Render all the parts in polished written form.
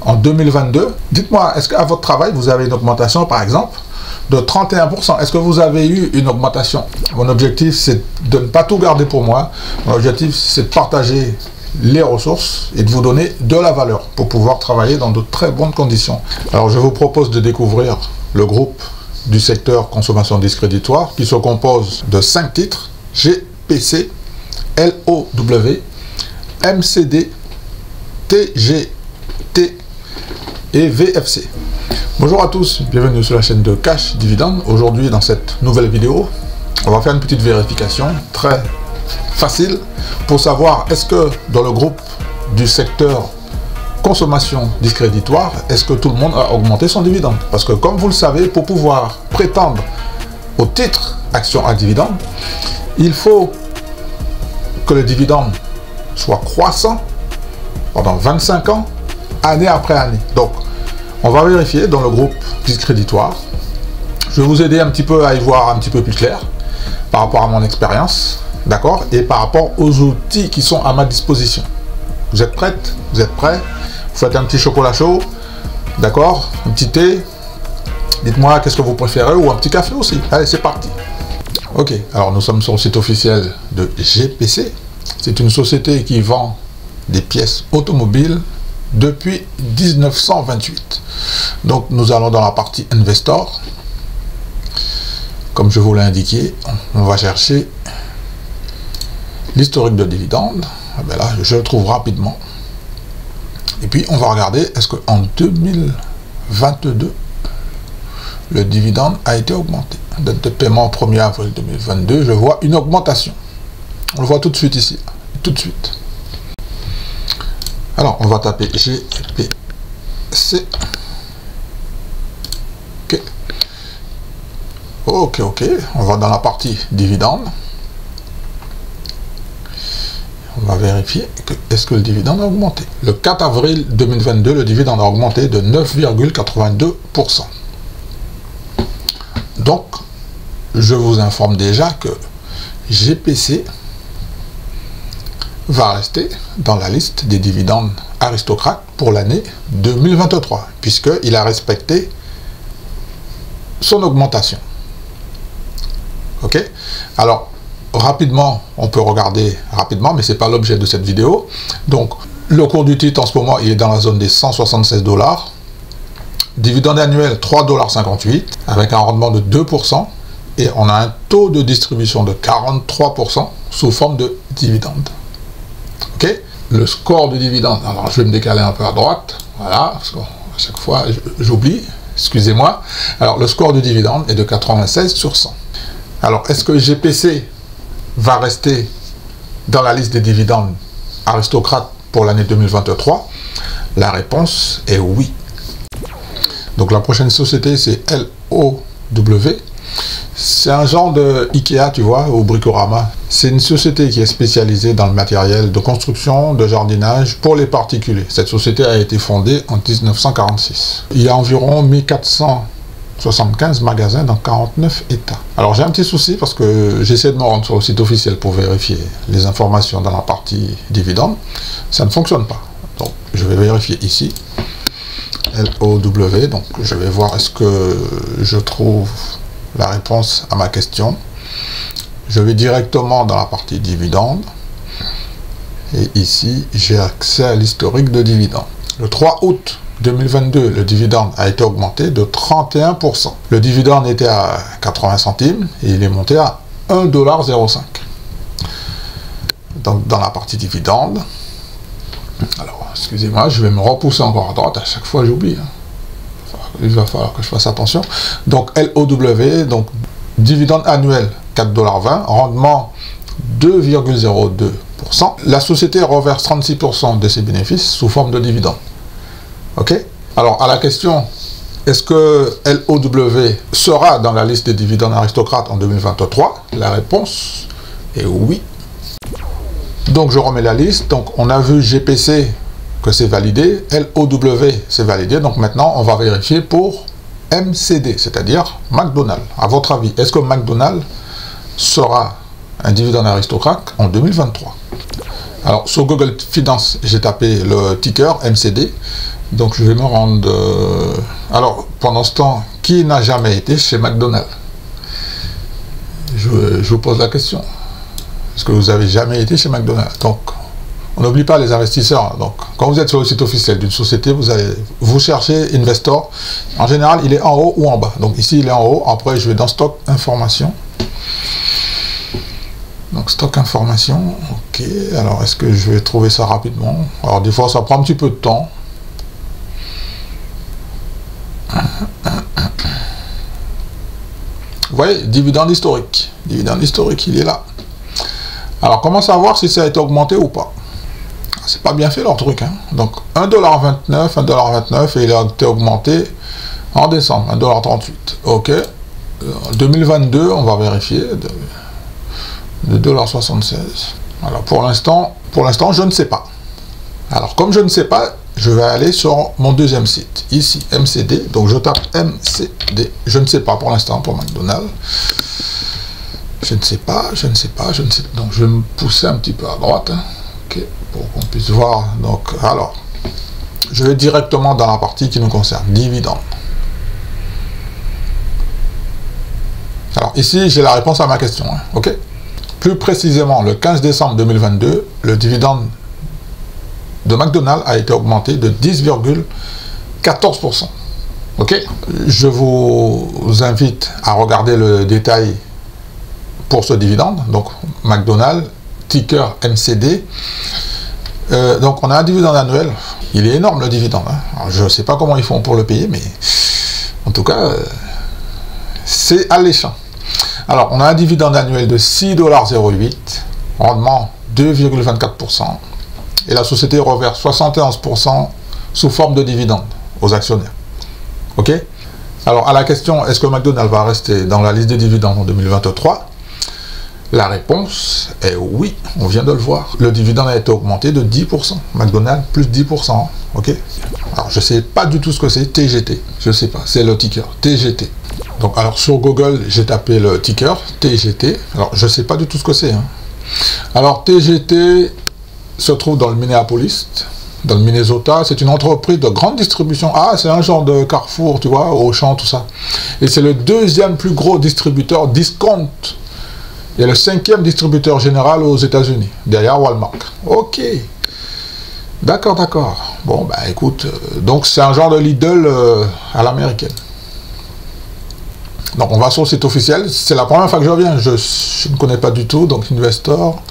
en 2022. Dites-moi, est-ce qu'à votre travail, vous avez une augmentation, par exemple, de 31%? Est-ce que vous avez eu une augmentation? Mon objectif, c'est de ne pas tout garder pour moi. Mon objectif, c'est de partager les ressources et de vous donner de la valeur pour pouvoir travailler dans de très bonnes conditions. Alors, je vous propose de découvrir le groupe du secteur consommation discréditoire qui se compose de 5 titres: GPC, LOW, MCD, TGT et VFC. Bonjour à tous, bienvenue sur la chaîne de Cash Dividende. Aujourd'hui, dans cette nouvelle vidéo, on va faire une petite vérification très facile pour savoir est-ce que dans le groupe du secteur consommation discréditoire, est-ce que tout le monde a augmenté son dividende? Parce que comme vous le savez, pour pouvoir prétendre au titre action à dividende, il faut que le dividende soit croissant pendant 25 ans, année après année. Donc, on va vérifier dans le groupe discréditoire. Je vais vous aider un petit peu à y voir un petit peu plus clair par rapport à mon expérience, d'accord, et par rapport aux outils qui sont à ma disposition. Vous êtes prête? Vous êtes prêts? Vous faites un petit chocolat chaud, d'accord, un petit thé. Dites-moi qu'est-ce que vous préférez, ou un petit café aussi. Allez, c'est parti. Ok, alors nous sommes sur le site officiel de GPC. C'est une société qui vend des pièces automobiles depuis 1928. Donc nous allons dans la partie Investor. Comme je vous l'ai indiqué, on va chercher l'historique de dividendes. Ah ben là, je le trouve rapidement. Et puis on va regarder, est-ce qu'en 2022, le dividende a été augmenté. Date de paiement 1er avril 2022, je vois une augmentation. On le voit tout de suite ici, tout de suite. Alors, on va taper GPC. Ok. On va dans la partie dividende. On va vérifier que est-ce que le dividende a augmenté. Le 4 avril 2022, le dividende a augmenté de 9,82%. Donc, je vous informe déjà que GPC va rester dans la liste des dividendes aristocrates pour l'année 2023, puisqu'il a respecté son augmentation. Ok? Alors, rapidement, on peut regarder rapidement, mais ce n'est pas l'objet de cette vidéo. Donc, le cours du titre en ce moment, il est dans la zone des 176 $. Dividende annuel 3,58 $, avec un rendement de 2%. Et on a un taux de distribution de 43% sous forme de dividende. Ok? Le score de dividende, alors je vais me décaler un peu à droite, voilà, parce qu'à chaque fois j'oublie, excusez-moi. Alors le score de dividende est de 96 sur 100. Alors est-ce que GPC va rester dans la liste des dividendes aristocrates pour l'année 2023? La réponse est oui. Donc la prochaine société, c'est LOW. C'est un genre de Ikea, tu vois, ou Bricorama. C'est une société qui est spécialisée dans le matériel de construction, de jardinage pour les particuliers. Cette société a été fondée en 1946. Il y a environ 1475 magasins dans 49 États. Alors j'ai un petit souci parce que j'essaie de me rendre sur le site officiel pour vérifier les informations dans la partie dividendes. Ça ne fonctionne pas. Donc je vais vérifier ici. LOW, donc je vais voir est-ce que je trouve la réponse à ma question. Je vais directement dans la partie dividendes et ici j'ai accès à l'historique de dividendes. Le 3 août 2022, le dividende a été augmenté de 31%. Le dividende était à 80 centimes et il est monté à 1,05 $. Donc dans la partie dividendes, alors excusez-moi, je vais me repousser encore à droite, à chaque fois j'oublie. Il va falloir que je fasse attention. Donc LOW, donc dividende annuel 4,20 $, rendement 2,02%. La société reverse 36% de ses bénéfices sous forme de dividende. Ok? Alors à la question, est-ce que LOW sera dans la liste des dividendes aristocrates en 2023? La réponse est oui. Donc je remets la liste. Donc on a vu GPC que c'est validé, LOW c'est validé, donc maintenant on va vérifier pour MCD, c'est-à-dire McDonald's. À votre avis, est-ce que McDonald's sera un dividende aristocrate en 2023? Alors sur Google Finance, j'ai tapé le ticker MCD Donc je vais me rendre... Alors, pendant ce temps, qui n'a jamais été chez McDonald's? Je vous pose la question. Est-ce que vous avez jamais été chez McDonald's? Donc, on n'oublie pas les investisseurs. Donc, quand vous êtes sur le site officiel d'une société, vous cherchez Investor. En général, il est en haut ou en bas. Donc ici, il est en haut. Après, je vais dans Stock Information. Donc, Stock Information. OK. Alors, est-ce que je vais trouver ça rapidement? Alors, des fois, ça prend un petit peu de temps. Vous voyez, dividende historique. Dividende historique, il est là. Alors, comment savoir si ça a été augmenté ou pas? C'est pas bien fait leur truc. Hein. Donc, 1,29$, 1,29$, et il a été augmenté en décembre, 1,38$. OK. 2022, on va vérifier, de 2,76$. Alors, pour l'instant, je ne sais pas. Alors, comme je ne sais pas, je vais aller sur mon deuxième site, ici, MCD. Donc, je tape MCD. Je ne sais pas pour l'instant, pour McDonald's. Je ne sais pas. Donc, je vais me pousser un petit peu à droite. Hein. OK, pour qu'on puisse voir. Donc, alors, je vais directement dans la partie qui nous concerne, dividende. Alors, ici, j'ai la réponse à ma question. Hein. OK. Plus précisément, le 15 décembre 2022, le dividende de McDonald's a été augmenté de 10,14%. OK. Je vous invite à regarder le détail pour ce dividende. Donc, McDonald's, ticker MCD. Donc, on a un dividende annuel. Il est énorme, le dividende. Hein. Alors, je ne sais pas comment ils font pour le payer, mais en tout cas, c'est alléchant. Alors, on a un dividende annuel de 6,08$, rendement 2,24%. Et la société reverse 71% sous forme de dividende aux actionnaires. OK? Alors, à la question, est-ce que McDonald's va rester dans la liste des dividendes en 2023? La réponse est oui, on vient de le voir. Le dividende a été augmenté de 10%. McDonald's, plus 10%. OK? Alors, je ne sais pas du tout ce que c'est, TGT. Je ne sais pas, c'est le ticker, TGT. Donc, alors, sur Google, j'ai tapé le ticker, TGT. Alors, je ne sais pas du tout ce que c'est. Hein. Alors, TGT se trouve dans le Minneapolis, dans le Minnesota. C'est une entreprise de grande distribution. Ah, c'est un genre de Carrefour, tu vois, Auchan, tout ça. Et c'est le deuxième plus gros distributeur discount. Et le 5e distributeur général aux États-Unis, derrière Walmart. OK. D'accord, d'accord. Bon, bah écoute, donc c'est un genre de Lidl à l'américaine. Donc on va sur le site officiel. C'est la première fois que je reviens. Je ne connais pas du tout. Donc Investor.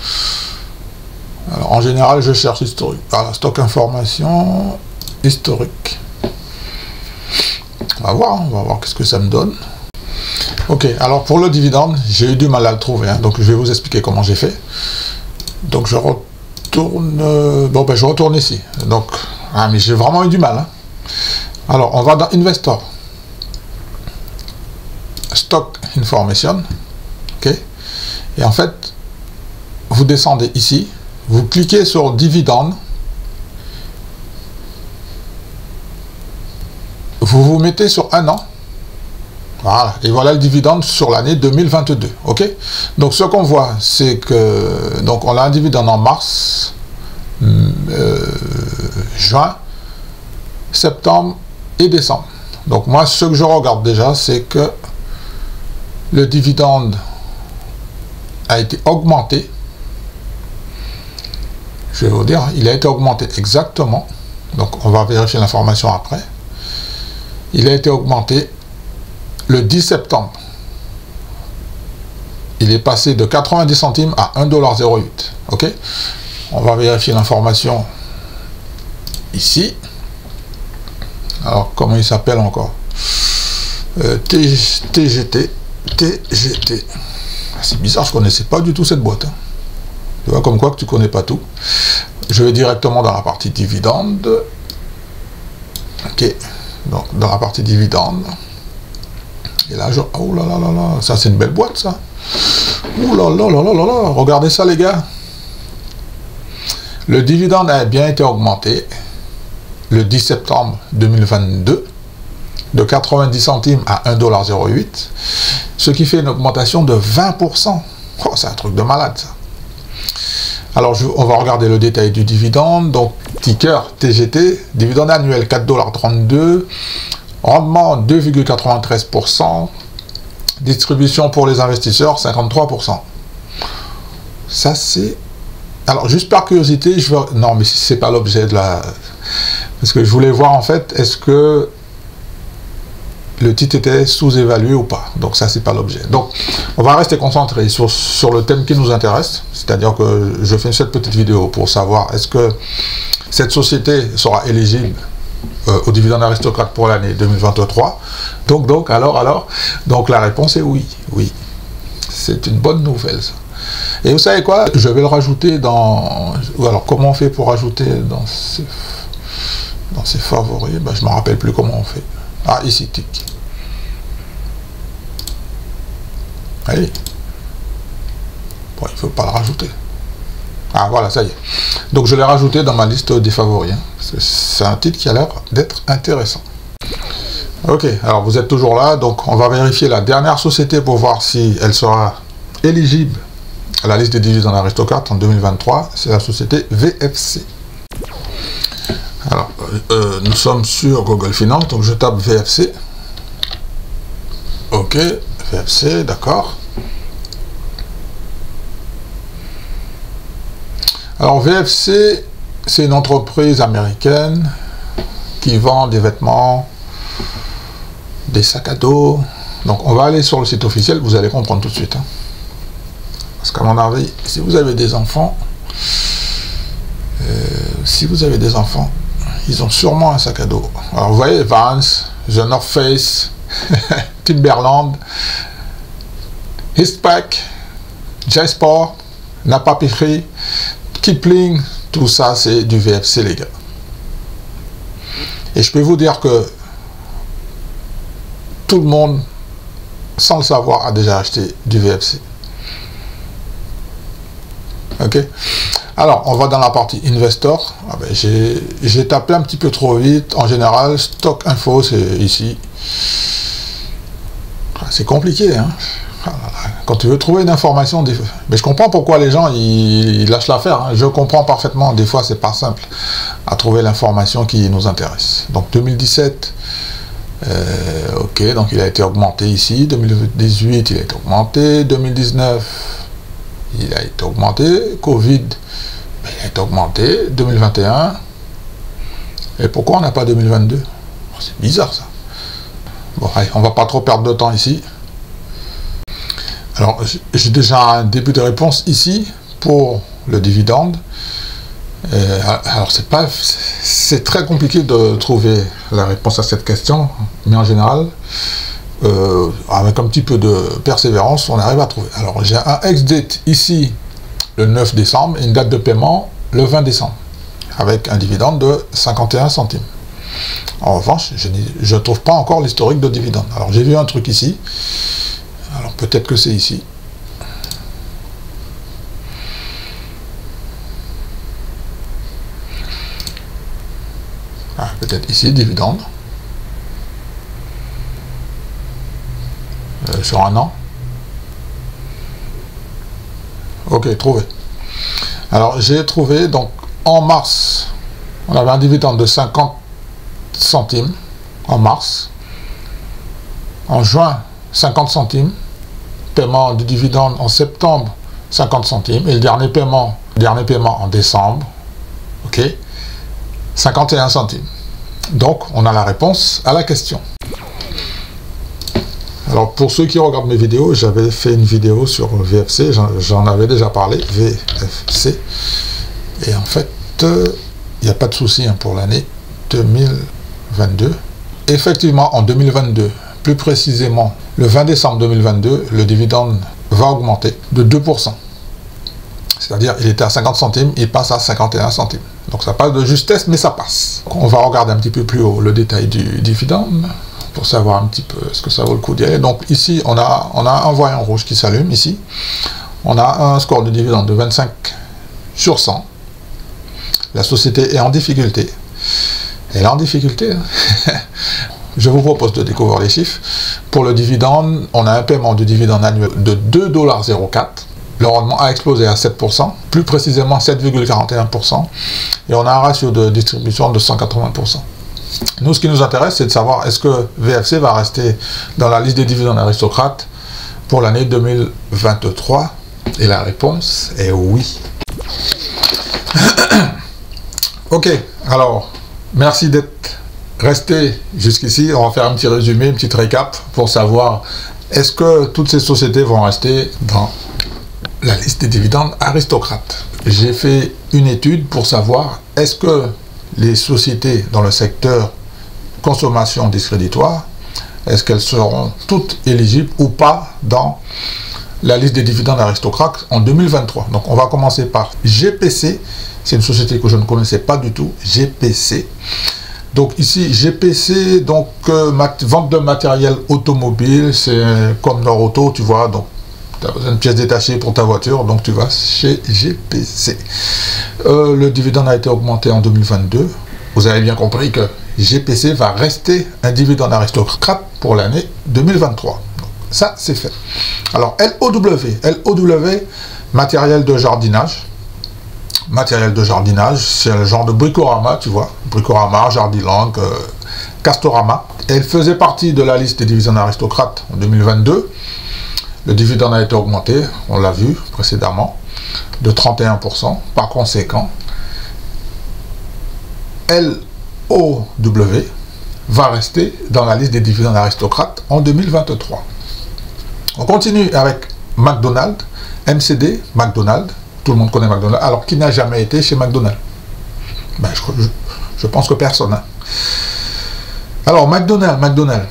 Alors, en général, je cherche historique. Voilà, stock information, historique. On va voir qu'est-ce que ça me donne. OK, alors pour le dividende, j'ai eu du mal à le trouver. Hein, donc je vais vous expliquer comment j'ai fait. Donc je retourne... bon, ben je retourne ici. Donc, ah, mais j'ai vraiment eu du mal. Hein. Alors, on va dans Investor. Stock Information. OK. Et en fait, vous descendez ici. Vous cliquez sur dividende. Vous vous mettez sur un an. Voilà. Et voilà le dividende sur l'année 2022. OK? Donc, ce qu'on voit, c'est que... Donc, on a un dividende en mars, juin, septembre et décembre. Donc, moi, ce que je regarde déjà, c'est que le dividende a été augmenté. Je vais vous dire, il a été augmenté exactement. Donc, on va vérifier l'information après. Il a été augmenté le 10 septembre. Il est passé de 90 centimes à 1,08$. OK? On va vérifier l'information ici. Alors, comment il s'appelle encore? TGT. TGT. C'est bizarre, je ne connaissais pas du tout cette boîte. Hein. Tu vois, comme quoi que tu ne connais pas tout. Je vais directement dans la partie dividende. OK. Donc, dans la partie dividende. Et là, oh là là là là, ça c'est une belle boîte, ça. Oh là là là là là là, regardez ça, les gars. Le dividende a bien été augmenté le 10 septembre 2022 de 90 centimes à 1,08$, ce qui fait une augmentation de 20%. Oh, c'est un truc de malade, ça. Alors, on va regarder le détail du dividende. Donc, ticker TGT, dividende annuel 4,32 $, rendement 2,93%, distribution pour les investisseurs 53%. Ça, c'est... Alors, juste par curiosité, je veux... Non, mais c'est pas l'objet de la... Parce que je voulais voir, en fait, est-ce que le titre était sous-évalué ou pas. Donc ça, c'est pas l'objet. Donc, on va rester concentré sur le thème qui nous intéresse. C'est-à-dire que je fais cette petite vidéo pour savoir est-ce que cette société sera éligible au dividende aristocrate pour l'année 2023. Donc, donc la réponse est oui. Oui. C'est une bonne nouvelle, ça. Et vous savez quoi? Je vais le rajouter dans... Ou alors, comment on fait pour rajouter dans ses favoris? Ben, je ne me rappelle plus comment on fait. Ah, ici, tic. Allez. Bon, il ne faut pas le rajouter. Ah, voilà, ça y est. Donc, je l'ai rajouté dans ma liste des favoris. Hein. C'est un titre qui a l'air d'être intéressant. Ok, alors vous êtes toujours là. Donc, on va vérifier la dernière société pour voir si elle sera éligible à la liste des dividendes aristocrates en 2023. C'est la société VFC. Alors, nous sommes sur Google Finance, donc je tape VFC. Ok, VFC, d'accord. Alors, VFC, c'est une entreprise américaine qui vend des vêtements, des sacs à dos. Donc, on va aller sur le site officiel, vous allez comprendre tout de suite. Hein. Parce qu'à mon avis, si vous avez des enfants, ils ont sûrement un sac à dos. Alors vous voyez, Vans, The North Face, Timberland, Eastpak, J-Sport, Napa Picherie, Kipling, tout ça c'est du VFC les gars. Et je peux vous dire que tout le monde, sans le savoir, a déjà acheté du VFC. Ok. Alors, on va dans la partie Investor. Ah ben, j'ai tapé un petit peu trop vite. En général, Stock Info, c'est ici. C'est compliqué, hein. Quand tu veux trouver une information... Mais je comprends pourquoi les gens, ils lâchent l'affaire. Hein. Je comprends parfaitement. Des fois, c'est pas simple à trouver l'information qui nous intéresse. Donc, 2017... ok, donc il a été augmenté ici. 2018, il a été augmenté. 2019... il a été augmenté, Covid, il a été augmenté, 2021, et pourquoi on n'a pas 2022? C'est bizarre ça. Bon, allez, on va pas trop perdre de temps ici. Alors, j'ai déjà un début de réponse ici, pour le dividende. Alors, c'est très compliqué de trouver la réponse à cette question, mais en général, avec un petit peu de persévérance, on arrive à trouver. Alors, j'ai un ex-date ici, le 9 décembre, et une date de paiement, le 20 décembre, avec un dividende de 51 centimes. En revanche, je ne trouve pas encore l'historique de dividende. Alors, j'ai vu un truc ici. Alors, peut-être que c'est ici. Ah, peut-être ici, dividende. Sur un an. Ok, trouvé. Alors, j'ai trouvé, donc, en mars, on avait un dividende de 50 centimes, en mars. En juin, 50 centimes. Paiement du dividende en septembre, 50 centimes. Et le dernier paiement en décembre, ok, 51 centimes. Donc, on a la réponse à la question. Alors, pour ceux qui regardent mes vidéos, j'avais fait une vidéo sur VFC, j'en avais déjà parlé, VFC. Et en fait, il n'y a pas de souci hein, pour l'année 2022. Effectivement, en 2022, plus précisément, le 20 décembre 2022, le dividende va augmenter de 2%. C'est-à-dire, il était à 50 centimes, il passe à 51 centimes. Donc, ça passe de justesse, mais ça passe. Donc, on va regarder un petit peu plus haut le détail du dividende, pour savoir un petit peu ce que ça vaut le coup d'y aller. Donc ici, on a un voyant rouge qui s'allume, ici. On a un score de dividende de 25 sur 100. La société est en difficulté. Elle est en difficulté. Hein. Je vous propose de découvrir les chiffres. Pour le dividende, on a un paiement du dividende annuel de 2,04 $. le rendement a explosé à 7%, plus précisément 7,41%, et on a un ratio de distribution de 180%. Nous, ce qui nous intéresse, c'est de savoir est-ce que VFC va rester dans la liste des dividendes aristocrates pour l'année 2023, et la réponse est oui. Ok, alors, merci d'être resté jusqu'ici. On va faire un petit résumé, une petite récap pour savoir est-ce que toutes ces sociétés vont rester dans la liste des dividendes aristocrates. J'ai fait une étude pour savoir est-ce que les sociétés dans le secteur consommation discréditoire, est-ce qu'elles seront toutes éligibles ou pas dans la liste des dividendes aristocrates en 2023. Donc on va commencer par GPC. C'est une société que je ne connaissais pas du tout, GPC. Donc ici, GPC, donc vente de matériel automobile, c'est comme leur auto, tu vois, donc tu as besoin de pièces détachées pour ta voiture, donc tu vas chez GPC. Le dividende a été augmenté en 2022. Vous avez bien compris que GPC va rester un dividende aristocrate pour l'année 2023. Donc, ça, c'est fait. Alors, LOW, matériel de jardinage. Matériel de jardinage, c'est un genre de Bricorama, tu vois. Bricorama, Jardiland, Castorama. Elle faisait partie de la liste des dividendes aristocrates en 2022. Le dividende a été augmenté, on l'a vu précédemment, de 31%. Par conséquent, LOW va rester dans la liste des dividendes aristocrates en 2023. On continue avec McDonald's, MCD, McDonald's. Tout le monde connaît McDonald's. Alors, qui n'a jamais été chez McDonald's? Ben, je pense que personne. Hein. Alors, McDonald's,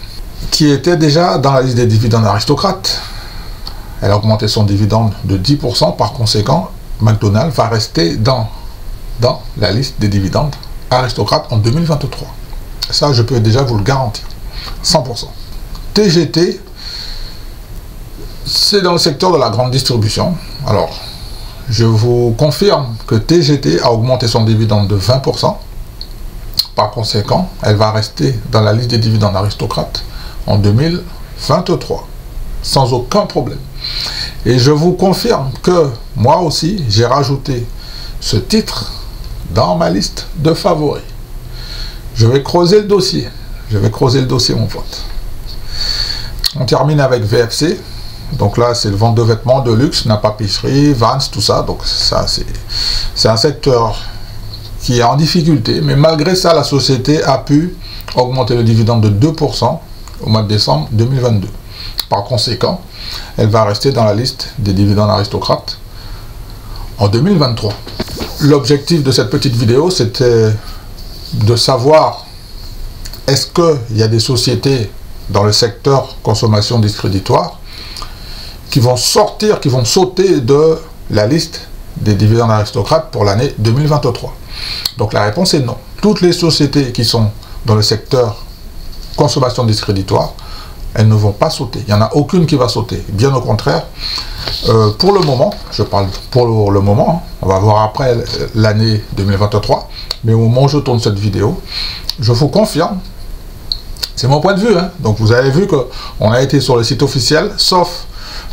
qui était déjà dans la liste des dividendes aristocrates, elle a augmenté son dividende de 10%. Par conséquent, McDonald's va rester dans la liste des dividendes aristocrates en 2023. Ça, je peux déjà vous le garantir. 100%. TGT, c'est dans le secteur de la grande distribution. Alors, je vous confirme que TGT a augmenté son dividende de 20%. Par conséquent, elle va rester dans la liste des dividendes aristocrates en 2023, sans aucun problème. Et je vous confirme que moi aussi, j'ai rajouté ce titre dans ma liste de favoris. Je vais creuser le dossier. Mon pote. On termine avec VFC. Donc là, c'est le vente de vêtements de luxe, Napa-Pisserie, Vans, tout ça. Donc ça, c'est un secteur qui est en difficulté. Mais malgré ça, la société a pu augmenter le dividende de 2% au mois de décembre 2022. Par conséquent, elle va rester dans la liste des dividendes aristocrates en 2023. L'objectif de cette petite vidéo, c'était de savoir est-ce qu'il y a des sociétés dans le secteur consommation discréditoire qui vont sortir, qui vont sauter de la liste des dividendes aristocrates pour l'année 2023. Donc la réponse est non. Toutes les sociétés qui sont dans le secteur consommation discréditoire, elles ne vont pas sauter. Il n'y en a aucune qui va sauter. Bien au contraire, pour le moment, je parle pour le moment, hein, on va voir après l'année 2023, mais au moment où je tourne cette vidéo, je vous confirme, c'est mon point de vue, hein, donc vous avez vu qu'on a été sur le site officiel, sauf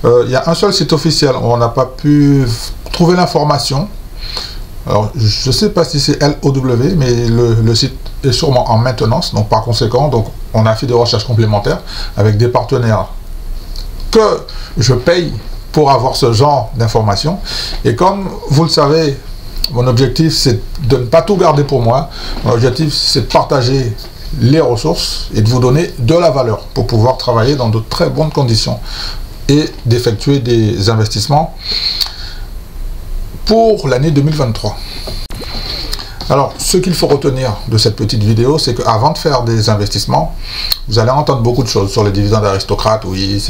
il y a un seul site officiel où on n'a pas pu trouver l'information. Alors, je ne sais pas si c'est LOW, mais le site est sûrement en maintenance. Donc, par conséquent, donc, on a fait des recherches complémentaires avec des partenaires que je paye pour avoir ce genre d'informations. Et comme vous le savez, mon objectif, c'est de ne pas tout garder pour moi. Mon objectif, c'est de partager les ressources et de vous donner de la valeur pour pouvoir travailler dans de très bonnes conditions et d'effectuer des investissements pour l'année 2023. Alors, ce qu'il faut retenir de cette petite vidéo, c'est qu'avant de faire des investissements, vous allez entendre beaucoup de choses sur les dividendes aristocrates. Oui,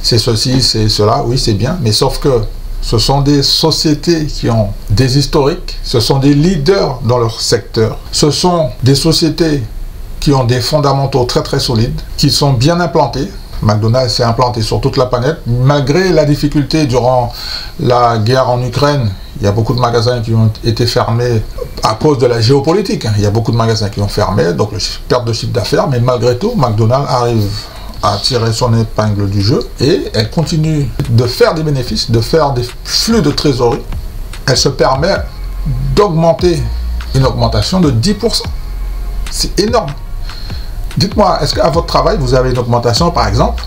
c'est ceci, c'est cela, oui, c'est bien, mais sauf que ce sont des sociétés qui ont des historiques, ce sont des leaders dans leur secteur, ce sont des sociétés qui ont des fondamentaux très très solides, qui sont bien implantés. McDonald's s'est implanté sur toute la planète, malgré la difficulté durant la guerre en Ukraine. Il y a beaucoup de magasins qui ont été fermés à cause de la géopolitique. Il y a beaucoup de magasins qui ont fermé, donc perte de chiffre d'affaires, mais malgré tout, McDonald's arrive à tirer son épingle du jeu et elle continue de faire des bénéfices, de faire des flux de trésorerie. Elle se permet d'augmenter une augmentation de 10%. C'est énorme. Dites-moi, est-ce qu'à votre travail, vous avez une augmentation, par exemple,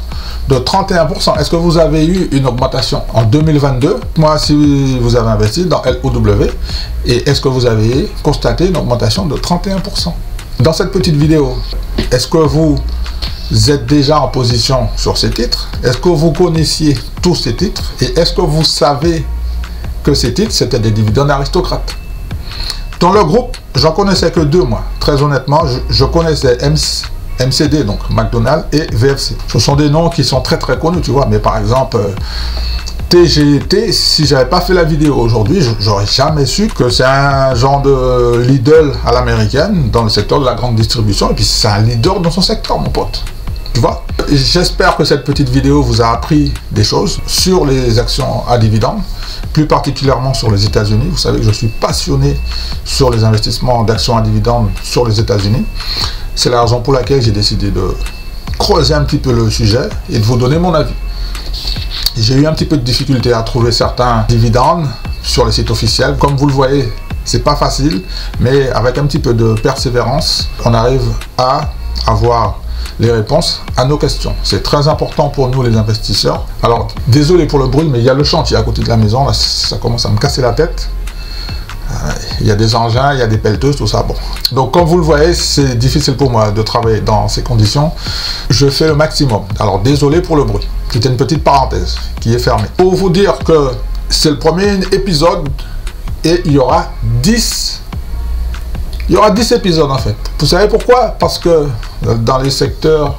de 31%? Est-ce que vous avez eu une augmentation en 2022? Moi, si vous avez investi dans LOW, et est-ce que vous avez constaté une augmentation de 31%? Dans cette petite vidéo, est-ce que vous êtes déjà en position sur ces titres? Est-ce que vous connaissiez tous ces titres? Et est-ce que vous savez que ces titres, c'était des dividendes aristocrates? Dans le groupe, j'en connaissais que deux, moi. Très honnêtement, je connaissais MCD, donc McDonald's, et VFC. Ce sont des noms qui sont très très connus, tu vois. Mais par exemple, TGT, si j'avais pas fait la vidéo aujourd'hui, j'aurais jamais su que c'est un genre de Lidl à l'américaine dans le secteur de la grande distribution. Et puis c'est un leader dans son secteur, mon pote. Tu vois? J'espère que cette petite vidéo vous a appris des choses sur les actions à dividendes, plus particulièrement sur les États-Unis. Vous savez que je suis passionné sur les investissements d'actions à dividendes sur les États-Unis. C'est la raison pour laquelle j'ai décidé de creuser un petit peu le sujet et de vous donner mon avis. J'ai eu un petit peu de difficulté à trouver certains dividendes sur les sites officiels. Comme vous le voyez, c'est pas facile, mais avec un petit peu de persévérance, on arrive à avoir les réponses à nos questions. C'est très important pour nous les investisseurs. Alors, désolé pour le bruit, mais il y a le chantier à côté de la maison. Là, ça commence à me casser la tête. Il y a des engins, il y a des pelleteuses, tout ça. Bon. Donc, comme vous le voyez, c'est difficile pour moi de travailler dans ces conditions. Je fais le maximum. Alors, désolé pour le bruit. C'était une petite parenthèse qui est fermée. Pour vous dire que c'est le premier épisode et il y aura 10. Il y aura 10 épisodes en fait. Vous savez pourquoi? Parce que dans les secteurs,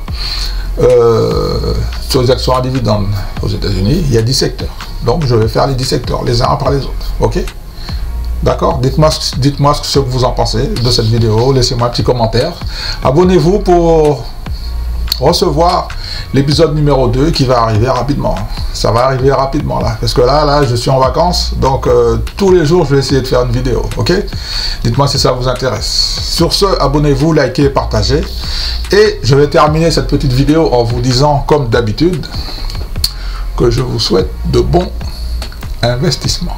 sur les actions à dividendes aux États-Unis, il y a 10 secteurs. Donc, je vais faire les 10 secteurs, les uns après les autres. Ok? D'accord? Dites-moi ce que vous en pensez de cette vidéo. Laissez-moi un petit commentaire. Abonnez-vous pour recevoir l'épisode numéro 2 qui va arriver rapidement. Ça va arriver rapidement là. Parce que là, je suis en vacances. Donc, tous les jours, je vais essayer de faire une vidéo. Ok? Dites-moi si ça vous intéresse. Sur ce, abonnez-vous, likez et partagez. Et je vais terminer cette petite vidéo en vous disant, comme d'habitude, que je vous souhaite de bons investissements.